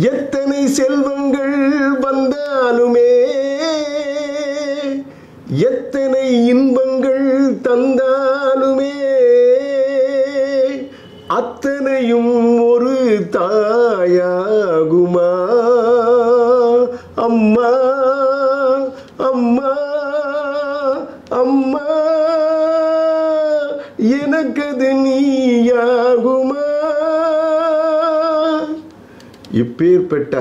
எத்தனை செல்வங்கள் வந்தாலுமே, எத்தனை இன்பங்கள் தந்தாலுமே, அத்தனையும் ஒரு தாயாகுமா? அம்மா அம்மா அம்மா, எனக்கது நீயாகுமா? இப்பேற்பட்ட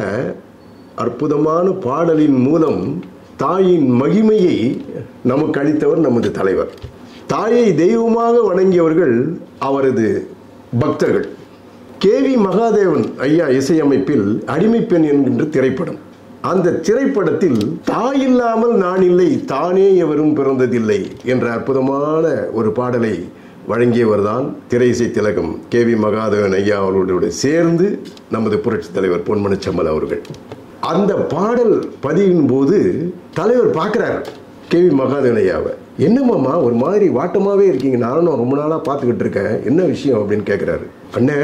அற்புதமான பாடலின் மூலம் தாயின் மகிமையை நமக்கு அளித்தவர் நமது தலைவர். தாயை தெய்வமாக வணங்கியவர்கள் அவரது பக்தர்கள். கேவி மகாதேவன் ஐயா இசையமைப்பில் அடிமைப்பெண் என்கின்ற திரைப்படம். அந்த திரைப்படத்தில் தாய் இல்லாமல் நான் இல்லை, தானே எவரும் பிறந்ததில்லை என்ற அற்புதமான ஒரு பாடலை வழங்கியவர் தான் திரை இசை திலகம் கேவி மகாதேவன் ஐயா அவர்களோடு சேர்ந்து நமது புரட்சி தலைவர் பொன்மனச்செம்மல் அவர்கள். அந்த பாடல் பதிவின் போது தலைவர் பார்க்குறாரு கேவி மகாதேவன் ஐயாவை. என்னம்மாம்மா ஒரு மாதிரி வாட்டமாகவே இருக்கீங்க, நானும் ரொம்ப நாளாக பார்த்துக்கிட்டு இருக்கேன், என்ன விஷயம் அப்படின்னு கேட்குறாரு. அண்ணே,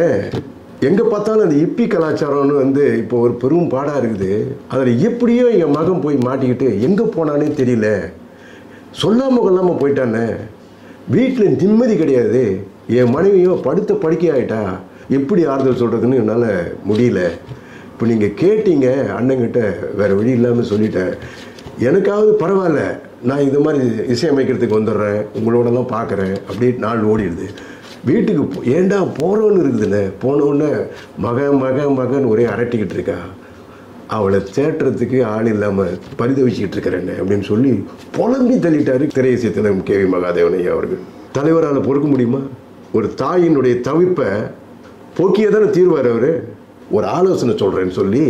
எங்கே பார்த்தாலும் அந்த இப்பி கலாச்சாரம்னு இப்போ ஒரு பெரும் பாடாக இருக்குது. அதில் எப்படியோ என் மகன் போய் மாட்டிக்கிட்டு எங்கே போனானே தெரியல, சொல்லாமல் கொள்ளாமல் போயிட்டானே, வீட்டில் நிம்மதி கிடையாது, என் மனைவியும் படுத்த படுக்கை ஆகிட்டா, எப்படி ஆறுதல் சொல்கிறதுன்னு என்னால் முடியல. இப்போ நீங்கள் கேட்டீங்க அண்ணங்கிட்ட, வேறு வழி இல்லாமல் சொல்லிட்டேன். எனக்காவது பரவாயில்ல, நான் இது மாதிரி இசையமைக்கிறதுக்கு வந்துடுறேன், உங்களோடலாம் பார்க்குறேன், அப்படியே நாள் ஓடிடுது. வீட்டுக்கு ஏண்டா போகிறோன்னு இருக்குதுல்ல, போனோடனே மகன் ஒரே அரட்டிக்கிட்டு இருக்கா, அவளை தேட்டுறதுக்கு ஆள் இல்லாமல் பரிதவிச்சுக்கிட்டு இருக்கிறேன்னு அப்படின்னு சொல்லி புலம்பி தள்ளிட்டாரு திரை இசை திலகம் கேவி மகாதேவன் ஐயா அவர்கள். தலைவரால் பொறுக்க முடியுமா? ஒரு தாயினுடைய தவிப்பை போக்கியே தானே தீர்வார் அவர். ஒரு ஆலோசனை சொல்கிறேன்னு சொல்லி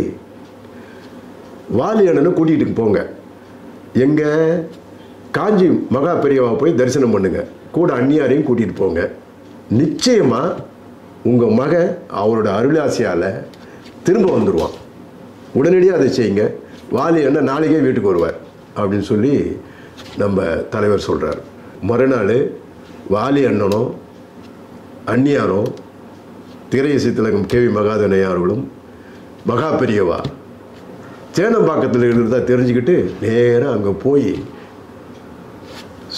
வாலி அண்ணனை கூட்டிகிட்டு போங்க, எங்கே காஞ்சி மகா பெரியவா போய் தரிசனம் பண்ணுங்க, கூட அந்நியாரையும் கூட்டிகிட்டு போங்க. நிச்சயமாக உங்கள் மகன் அவரோட அருளாசியால் திரும்ப வந்துடுவான். உடனடியாக அதை செய்யுங்க, வாலி அண்ணன் நாளைக்கே வீட்டுக்கு வருவார் அப்படின்னு சொல்லி நம்ம தலைவர் சொல்கிறார். மறுநாள் வாலி அண்ணனும் அந்நியாரும் திரை இசை திலகம் கேவி மகாதேவன் ஐயா அவர்களும் மகா பெரியவா சேனம்பாக்கத்தில் இருந்தால் தெரிஞ்சுக்கிட்டு நேராக அங்கே போய்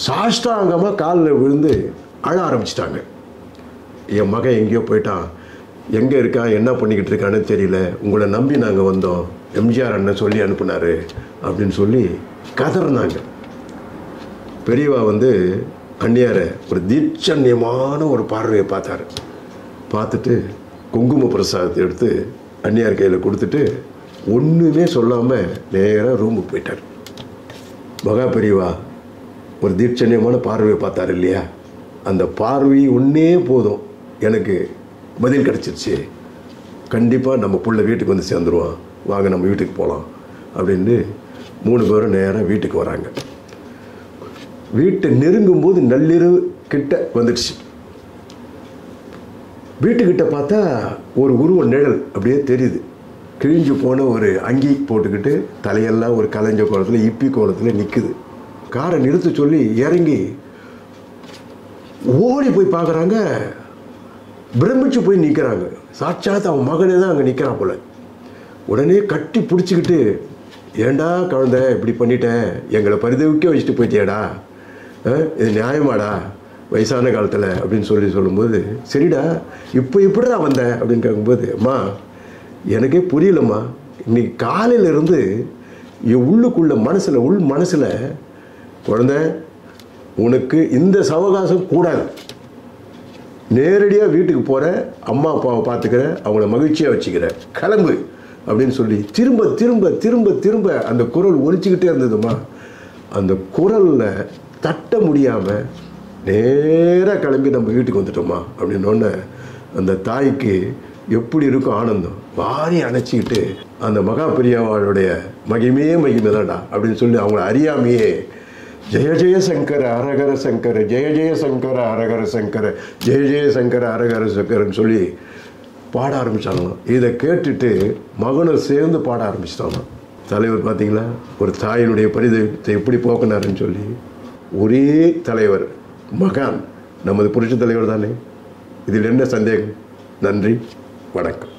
சாஷ்டாங்கமாக காலில் விழுந்து அழ ஆரம்பிச்சிட்டாங்க. என் மகன் எங்கேயோ போயிட்டான், எங்கே இருக்கான், என்ன பண்ணிக்கிட்டு இருக்கான்னு தெரியல, உங்களை நம்பி நாங்கள் வந்தோம், எம்ஜிஆர் அண்ணன் சொல்லி அனுப்புனாரு அப்படின்னு சொல்லி கதறினாங்க. பெரியவா அந்நியாரை ஒரு தீட்சண்யமான ஒரு பார்வையை பார்த்தாரு. பார்த்துட்டு குங்கும பிரசாதத்தை எடுத்து அந்நியார் கையில் கொடுத்துட்டு ஒன்றுமே சொல்லாமல் நேராக ரூமுக்கு போயிட்டார். மகா பெரியவா ஒரு தீட்சண்யமான பார்வையை பார்த்தார் இல்லையா, அந்த பார்வை ஒன்றே போதும், எனக்கு பதில் கிடச்சிருச்சு, கண்டிப்பாக நம்ம புள்ள வீட்டுக்கு வந்து சேர்ந்துருவான், வாங்க நம்ம வீட்டுக்கு போகலாம் அப்படின்னு 3 பேரும் நேராக வீட்டுக்கு வராங்க. வீட்டை நெருங்கும்போது நள்ளிரவு கிட்ட வந்துடுச்சு. வீட்டுக்கிட்ட பார்த்தா ஒரு உருவ நிழல் அப்படியே தெரியுது. கிழிஞ்சு போன ஒரு அங்கி போட்டுக்கிட்டு தலையெல்லாம் ஒரு கலைஞ்ச கோலத்தில் இப்பி கோலத்தில் நிற்குது. காரை நிறுத்த சொல்லி இறங்கி ஓடி போய் பார்க்குறாங்க. பிரமிச்சு போய் நிற்கிறாங்க. சாட்சாத் அவன் மகனே தான் அங்கே நிற்கிறான் போல. உடனே கட்டி பிடிச்சிக்கிட்டு, ஏண்டா குழந்தை இப்படி பண்ணிட்டேன், எங்களை பரிதவிக்க வச்சுட்டு போயிட்டியாடா, இது நியாயமாடா வயசான காலத்தில் அப்படின்னு சொல்லும்போது, சரிடா இப்போ இப்படிடா வந்தேன் அப்படின்னு கேட்கும்போது, அம்மா எனக்கே புரியலம்மா, இன்னைக்கு காலையிலேருந்து என் உள்ளுக்குள்ள உள் மனசில் குழந்தை உனக்கு இந்த சவகாசம் கூடாது, நேரடியாக வீட்டுக்கு போகிற, அம்மா அப்பாவை பார்த்துக்கிற, அவங்கள மகிழ்ச்சியாக வச்சுக்கிற, கிளம்பு அப்படின்னு சொல்லி திரும்ப திரும்ப திரும்ப திரும்ப அந்த குரல் ஒலிச்சிக்கிட்டே இருந்ததுமா. அந்த குரலில் தட்ட முடியாமல் நேராக கிளம்பி நம்ம வீட்டுக்கு வந்துட்டோமா அப்படின்னோடனே அந்த தாய்க்கு எப்படி இருக்கும் ஆனந்தம், வாரி அணைச்சிக்கிட்டு அந்த மகா பெரியவாளுடைய மகிமே தான்டா அப்படின்னு சொல்லி அவங்கள அறியாமையே ஜெய ஜெய சங்கர அரகர சங்கர, ஜெய ஜெய சங்கர அரகர சங்கர, ஜெய ஜெய சங்கர அரகர சங்கரன்னு சொல்லி பாட ஆரம்பித்தாங்களாம். இதை கேட்டுட்டு மகனும் சேர்ந்து பாட ஆரம்பிச்சிட்டாங்களாம். தலைவர் பார்த்தீங்களா ஒரு தாயினுடைய பரிதவித்தை எப்படி போக்கினாருன்னு சொல்லி. ஒரே தலைவர் மகான் நமது புரட்சி தலைவர் தானே, இதில் என்ன சந்தேகம்? நன்றி, வணக்கம்.